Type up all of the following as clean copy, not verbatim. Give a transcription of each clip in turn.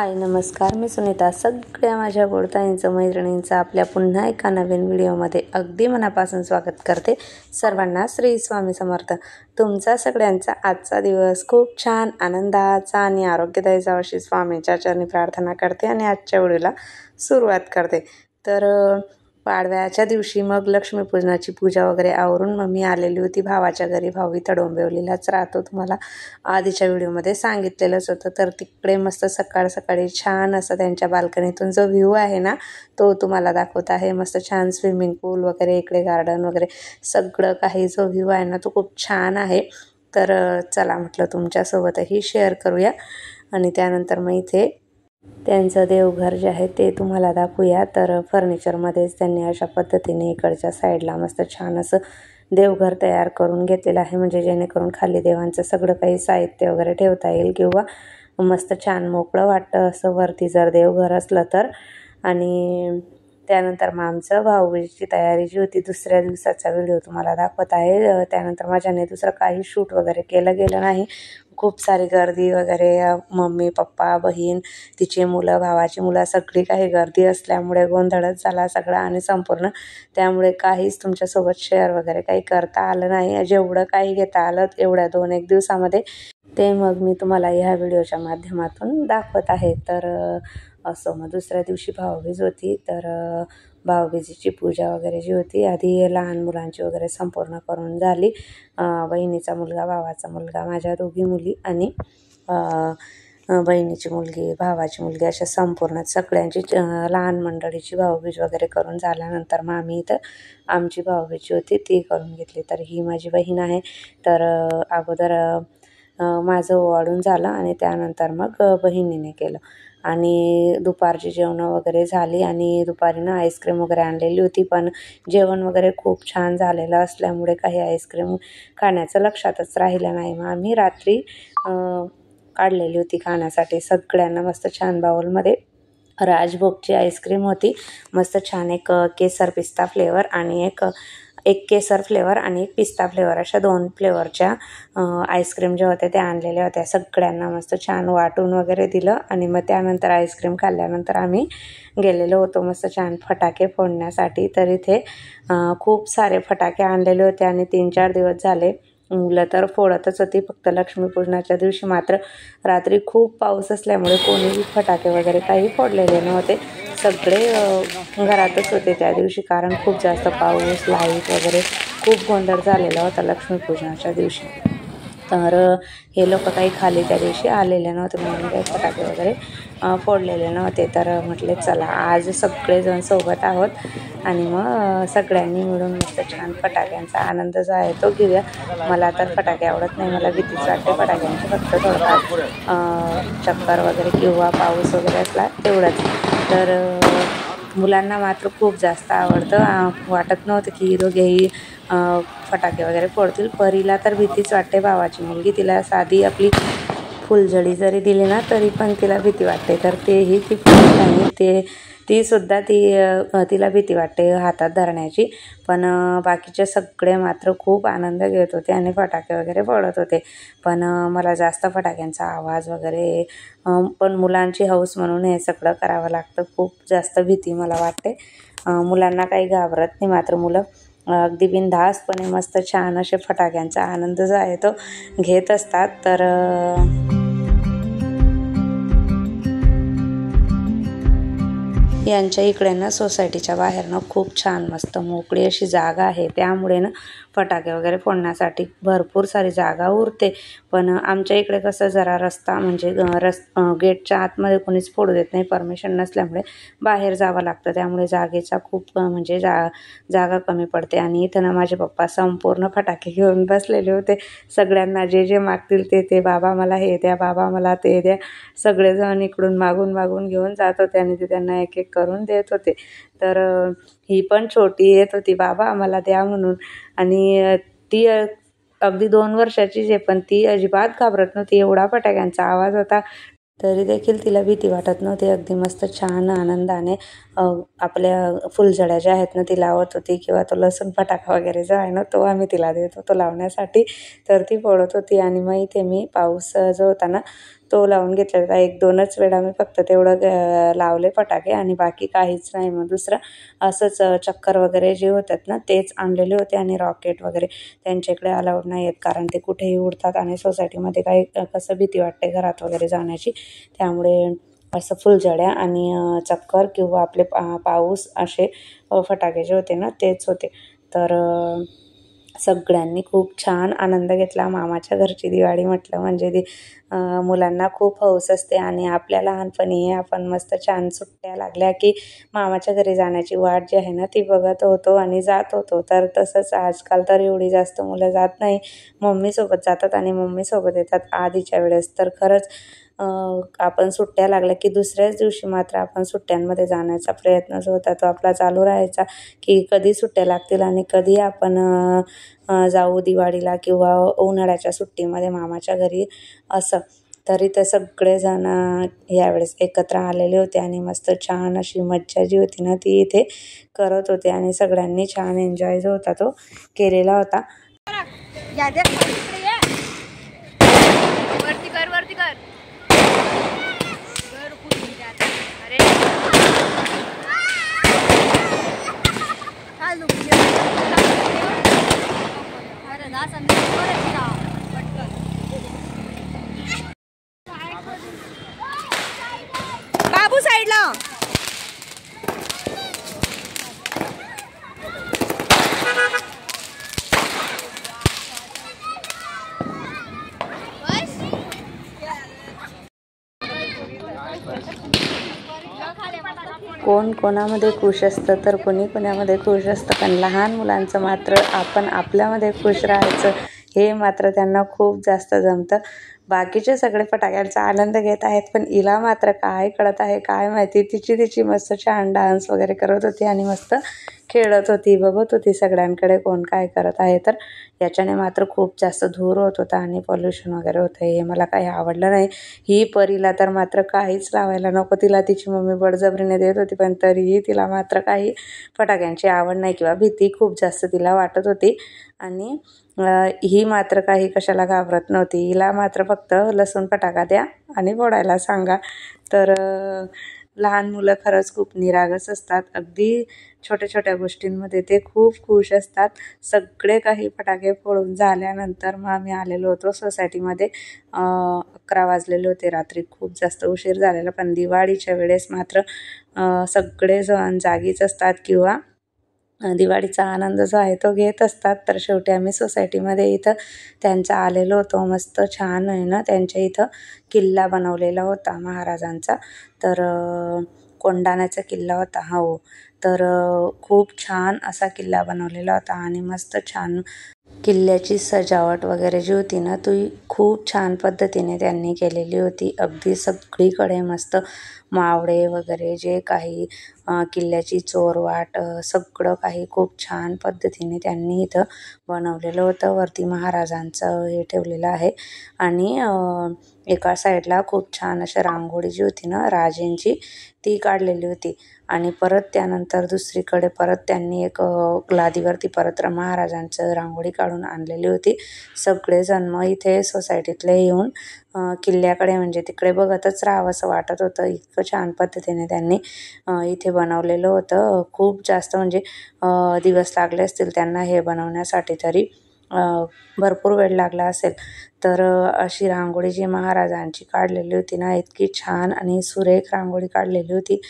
हाय नमस्कार, मी सुनीता. सगळ्या माझ्या गोडताईंचं मैत्रिणींचं आपल्या पुन्हा एका नवीन व्हिडिओमध्ये अगदी मनापासून स्वागत करते. सर्वांना श्री स्वामी समर्थ. तुमचा सगळ्यांचा आजचा दिवस खूप छान आनंदाचा आणि आरोग्यदायी जावो अशी स्वामींच्या चरणी प्रार्थना करते आणि आजच्या व्हिडिओला सुरुवात करते. तर पाडव्याच्या दिवशी मग लक्ष्मीपूजनाची पूजा वगैरे आवरून मग मी आलेली होती भावाच्या घरी. भाऊ इथं डोंबिवलीलाच राहतो, तुम्हाला आधीच्या व्हिडिओमध्ये सांगितलेलंच होतं. तर तिकडे मस्त सकाळ सकाळी छान असं त्यांच्या बाल्कनीतून जो व्ह्यू आहे ना तो तुम्हाला दाखवत आहे. मस्त छान स्विमिंग पूल वगैरे, इकडे गार्डन वगैरे सगळं काही जो व्ह्यू आहे ना तो खूप छान आहे. तर चला म्हटलं तुमच्यासोबतही शेअर करूया. आणि त्यानंतर मग इथे त्यांचं देवघर जे आहे ते तुम्हाला दाखवूया. तर फर्निचरमध्येच त्यांनी अशा पद्धतीने इकडच्या साईडला मस्त छान असं देवघर तयार करून घेतलेलं आहे, म्हणजे जेणेकरून खाली देवांचं सगळं काही साहित्य वगैरे ठेवता येईल किंवा मस्त छान मोकळं वाटतं असं वरती जर देवघर असलं तर. आणि त्यानंतर मग आमचं भाऊबीजेची तयारी जी होती दुसऱ्या दिवसाचा व्हिडिओ तुम्हाला दाखवत आहे. त्यानंतर माझ्याने दुसरं काही शूट वगैरे केलं गेलं नाही. खूप सारी गर्दी वगैरे, मम्मी पप्पा बहीण तिची मुलं भावाची मुलं सगळी काही गर्दी असल्यामुळे गोंधळच झाला सगळा आणि संपूर्ण. त्यामुळे काहीच तुमच्यासोबत शेअर वगैरे काही करता आलं नाही. जेवढं काही घेता आलं एवढ्या 2-1 दिवसामध्ये ते मग मी तुम्हाला ह्या व्हिडिओच्या माध्यमातून दाखवत आहे. तर असं मग दुसऱ्या दिवशी भाऊबीज होती. तर भाऊबीजेची पूजा वगैरे जी होती आधी लहान मुलांची वगैरे संपूर्ण करून झाली. बहिणीचा मुलगा, भावाचा मुलगा, माझ्या दोघी मुली आणि बहिणीची मुलगी, भावाची मुलगी अशा संपूर्ण सगळ्यांची लहान मंडळीची भाऊबीज वगैरे करून झाल्यानंतर मग आम्ही इथं आमची भाऊबीज होती ती करून घेतली. तर ही माझी बहीण आहे. तर अगोदर माझं ओवाळून झालं आणि त्यानंतर मग बहिणीने केलं. आणि दुपारची जेवणं वगैरे झाली आणि दुपारी ना आईस्क्रीम वगैरे आणलेली होती. पण जेवण वगैरे खूप छान झालेलं असल्यामुळे काही आईस्क्रीम खाण्याचं लक्षातच राहिलं नाही. मग आम्ही रात्री काढलेली होती खाण्यासाठी सगळ्यांना मस्त छान बाउलमध्ये. राजभोगची आईस्क्रीम होती मस्त छान, एक केसर पिस्ता फ्लेवर आणि एक केसर फ्लेवर आणि एक पिस्ता फ्लेवर अशा 2 फ्लेवरच्या आईस्क्रीम ज्या होत्या त्या आणलेल्या होत्या. सगळ्यांना मस्त छान वाटून वगैरे दिलं आणि मग त्यानंतर आईस्क्रीम खाल्ल्यानंतर आम्ही गेलेलो होतो मस्त छान फटाके फोडण्यासाठी. तर इथे खूप सारे फटाके आणलेले होते आणि 3-4 दिवस झाले मुलं तर फोडतच होती. फक्त लक्ष्मीपूजनाच्या दिवशी मात्र रात्री खूप पाऊस असल्यामुळे कोणीही फटाके वगैरे काही फोडलेले नव्हते. सगळे घरातच होते त्या दिवशी, कारण खूप जास्त पाऊस, लाईट वगैरे खूप गोंधळ झालेला होता लक्ष्मीपूजनाच्या दिवशी. तर हे लोक काही खाली त्या दिवशी आलेले नव्हते म्हणून काही फटाके वगैरे फोडलेले नव्हते. तर म्हटले चला आज सगळेजण सोबत आहोत आणि मग सगळ्यांनी मिळून मस्त छान फटाक्यांचा आनंद जो आहे तो घेऊया. मला तर फटाके आवडत नाही, मला भीतीच वाटते फटाक्यांची. फक्त थोडंफार चक्कर वगैरे किंवा पाऊस वगैरे असला तेवढंच. तर मुलांना मात्र खूप जास्त आवडतं. वाटत नव्हतं की दोघेही फटाके वगैरे फोडतील. परीला तर भीतीच वाटते, भावाची मुलगी, तिला साधी आपली फुलझडी जरी दिली ना तरी पण तिला भीती वाटते. तर तेही ती फोडत नाही, तीसुद्धा तिला भीती वाटते हातात धरण्याची. पण बाकीचे सगळे मात्र खूप आनंद घेत होते आणि फटाके वगैरे फोडत होते. पण मला जास्त फटाक्यांचा आवाज वगैरे, पण मुलांची हौस म्हणून हे सगळं करावं लागतं. खूप जास्त भीती मला वाटते. मुलांना काही घाबरत नाही, मात्र मुलं अगदी बिनधास्तपणे मस्त छान असे फटाक्यांचा आनंद जो आहे तो घेत असतात. तर यांच्या इकडे ना सोसायटीच्या बाहेर ना खूप छान मस्त मोकळी अशी जागा आहे, त्यामुळे ना फटाके वगैरे फोडण्यासाठी भरपूर सारी जागा उरते. पण आमच्या इकडे कसं जरा रस्ता म्हणजे गेटच्या आतमध्ये कोणीच फोडू देत नाही, परमिशन नसल्यामुळे बाहेर जावं लागतं. त्यामुळे जागेचा खूप म्हणजे जागा कमी पडते. आणि इथं ना माझे पप्पा संपूर्ण फटाके घेऊन बसलेले होते. सगळ्यांना जे जे मागतील ते बाबा मला हे द्या, बाबा मला ते द्या, सगळेजण इकडून मागून घेऊन जात होते आणि ते त्यांना एक एक करून देत होते. तर ही पण छोटी येत होती बाबा आम्हाला द्या म्हणून. आणि ती अगदी 2 वर्षाचीच आहे, पण ती अजिबात घाबरत नव्हती. एवढा फटाक्यांचा आवाज होता तरी देखील तिला भीती वाटत नव्हती. अगदी मस्त छान आनंदाने आपल्या फुलझड्या ज्या आहेत ना ती लावत होती, किंवा तो लसूण फटाका वगैरे जो आहे ना तो आम्ही तिला देत होतो लावण्यासाठी. तर ती फोडत होती. आणि मग इथे मी पाऊस जो होता ना तो लावून घेतला होता. 1-2च वेळा मी फक्त तेवढं लावले फटाके आणि बाकी काहीच नाही. मग दुसरं असंच चक्कर वगैरे जे होतात ना तेच आणलेले होते आणि रॉकेट वगैरे त्यांच्याकडे अलाउड नाही आहेत, कारण ते कुठेही उडतात आणि सोसायटीमध्ये काही कसं भीती वाटते घरात वगैरे जाण्याची. त्यामुळे असं फुलझड्या आणि चक्कर किंवा आपले पाऊस असे फटाके जे होते ना तेच होते. तर सगळ्यांनी खूप छान आनंद घेतला. मामाच्या घरची दिवाळी म्हटलं म्हणजे ती मुलांना खूप हौस असते आणि आपल्या लहानपणी आपण मस्त छान सुट्ट्या लागल्या की मामाच्या घरी जाण्याची वाट जी आहे ना ती बघत होतो आणि जात होतो. तर तसंच आजकाल तर एवढी जास्त मुलं जात नाही, मम्मीसोबत जातात आणि मम्मीसोबत येतात. आधीच्या वेळेस तर खरंच आपण सुट्ट्या लागल्या की दुसऱ्याच दिवशी मात्र आपण सुट्ट्यांमध्ये जाण्याचा प्रयत्न जो होता तो आपला चालू राहायचा की कधी सुट्ट्या लागतील आणि कधी आपण जाऊ दिवाळीला किंवा उन्हाळ्याच्या सुट्टीमध्ये मामाच्या घरी असं. तरी ते सगळेजण यावेळेस एकत्र आलेले होते आणि मस्त छान अशी मज्जा जी होती ना ती इथे करत होते आणि सगळ्यांनी छान एन्जॉय जो होता तो केलेला होता. वरती कर बाबू साईडला. कोण कोणामध्ये खुश असतं तर कोणी कोणामध्ये खुश असतं, पण लहान मुलांचं मात्र आपण आपल्यामध्ये खुश राहायचं हे मात्र त्यांना खूप जास्त जमतं. बाकीचे सगळे फटाक्यांचा आनंद घेत आहेत, पण हिला मात्र काय कळत आहे काय माहिती. तिची मस्त छान डान्स वगैरे करत होती आणि मस्त खेळत होती, बघत होती सगळ्यांकडे कोण काय करत आहे. तर याच्याने मात्र खूप जास्त धूर होत होता आणि पॉल्युशन वगैरे होतं. हे मला काही आवडलं नाही. ही परीला तर मात्र काहीच लावायला नको, तिला तिची मम्मी बळजबरीने देत होती, पण तरीही तिला मात्र काही फटाक्यांची आवड नाही किंवा भीती खूप जास्त तिला वाटत होती. आणि ही मात्र काही कशाला घाबरत नव्हती. हिला मात्र फक्त लसूण फटाका द्या आणि फोडायला सांगा. तर लहान मुलं खरंच खूप निरागस असतात. अगदी छोट्या छोट्या गोष्टींमध्ये ते खूप खुश असतात. सगळे काही फटाके फोडून झाल्यानंतर मग आम्ही आलेलो होतो सोसायटीमध्ये. 11 वाजलेले होते रात्री, खूप जास्त उशीर झालेला. पण दिवाळीच्या वेळेस मात्र सगळेजण जागीच असतात किंवा दिवाळीचा आनंद जो आहे तो घेत असतात. तर शेवटी आम्ही सोसायटीमध्ये इथं त्यांचा आलेलो होतो. मस्त छान आहे ना त्यांच्या इथं किल्ला बनवलेला होता महाराजांचा. तर कोंढाण्याचा किल्ला होता. हो, तर खूप छान असा किल्ला बनवलेला होता आणि मस्त छान किल्ल्याची सजावट वगैरे जी होती ना ती खूप छान पद्धतीने त्यांनी केलेली होती. अगदी सगळीकडे मस्त मावळे वगैरे जे काही किल्ल्याची चोरवाट सगळं काही खूप छान पद्धतीने त्यांनी इथं बनवलेलं होतं. वरती महाराजांचं हे ठेवलेलं आहे आणि एका साईडला खूप छान अशी रांगोळी जी होती ना राजेंची ती काढलेली होती. आणि परत त्यानंतर दुसरीकडे परत त्यांनी एक लादीवरती परत महाराजांचं रांगोळी काढून आणलेली होती. सगळेजण मग इथे सोसायटीतले येऊन किल्ल्याकडे म्हणजे तिकडे बघतच राहावं असं वाटत होतं. इतकं छान पद्धतीने त्यांनी इथे बनवलेलं होतं. खूप जास्त म्हणजे दिवस लागले असतील त्यांना हे बनवण्यासाठी, तरी भरपूर वेळ लागला असेल. तर अशी रांगोळी जी महाराजांची काढलेली होती ना इतकी छान आणि सुरेख रांगोळी काढलेली होती,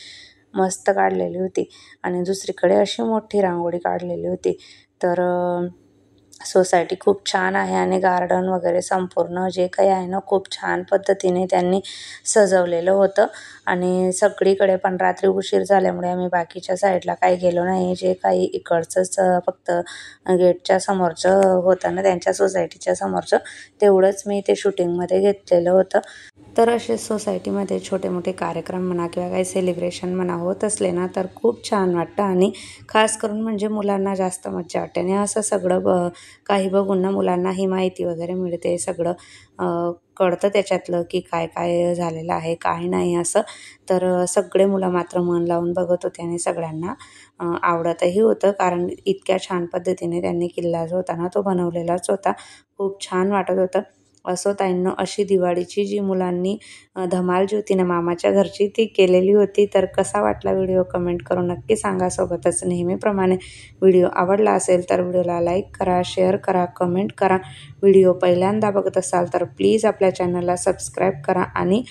मस्त काढलेली होती. आणि दुसरीकडे अशी मोठी रांगोळी काढलेली होती. तर सोसायटी खूप छान आहे आणि गार्डन वगैरे संपूर्ण जे काही आहे ना खूप छान पद्धतीने त्यांनी सजवलेलं होतं. आणि सगळीकडे पण रात्री उशीर झाल्यामुळे आम्ही बाकीच्या साईडला काही गेलो नाही. जे काही इकडचंच फक्त गेटच्या समोरचं होतं ना त्यांच्या सोसायटीच्या समोरचं तेवढंच मी ते शूटिंगमध्ये घेतलेलं होतं. तर असे सोसायटीमध्ये छोटे मोठे कार्यक्रम म्हणा किंवा काही सेलिब्रेशन म्हणा होत असले ना तर खूप छान वाटतं आणि खास करून म्हणजे मुलांना जास्त मज्जा वाटते. आणि असं सगळं काही बघून ना मुलांना ही माहिती वगैरे मिळते, सगळं कळतं त्याच्यातलं की काय काय झालेलं आहे काय नाही असं. तर सगळे मुलं मात्र मन लावून बघत होते आणि सगळ्यांना आवडतही होतं, कारण इतक्या छान पद्धतीने त्यांनी किल्ला जो होता ना तो बनवलेलाच होता. खूप छान वाटत होतं. असो ताईंनो, अशी दिवाळीची जी मुलांनी धमाल जी होती ना मामाच्या घरची ती केलेली होती. तर कसा वाटला व्हिडिओ कमेंट करून नक्की सांगा. सोबतच नेहमीप्रमाणे व्हिडिओ आवडला असेल तर व्हिडिओला लाईक करा, शेअर करा, कमेंट करा. व्हिडिओ पहिल्यांदा बघत असाल तर प्लीज आपल्या चॅनलला सबस्क्राईब करा आणि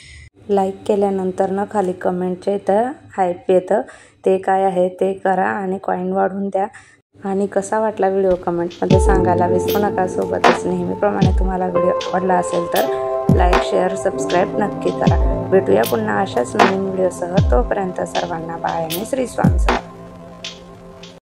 लाईक केल्यानंतर ना खाली कमेंटच्या इथं हाईप येतं ते काय आहे ते करा आणि कॉईन वाढवून द्या. आणि कसा वाटला व्हिडिओ कमेंटमध्ये सांगायला विसरू नका. सोबतच नेहमीप्रमाणे तुम्हाला व्हिडिओ आवडला असेल तर लाईक, शेअर, सबस्क्राईब नक्की करा. भेटूया पुन्हा अशाच नवीन व्हिडिओसह. तोपर्यंत सर्वांना बाय आणि श्री स्वामी समर्थ.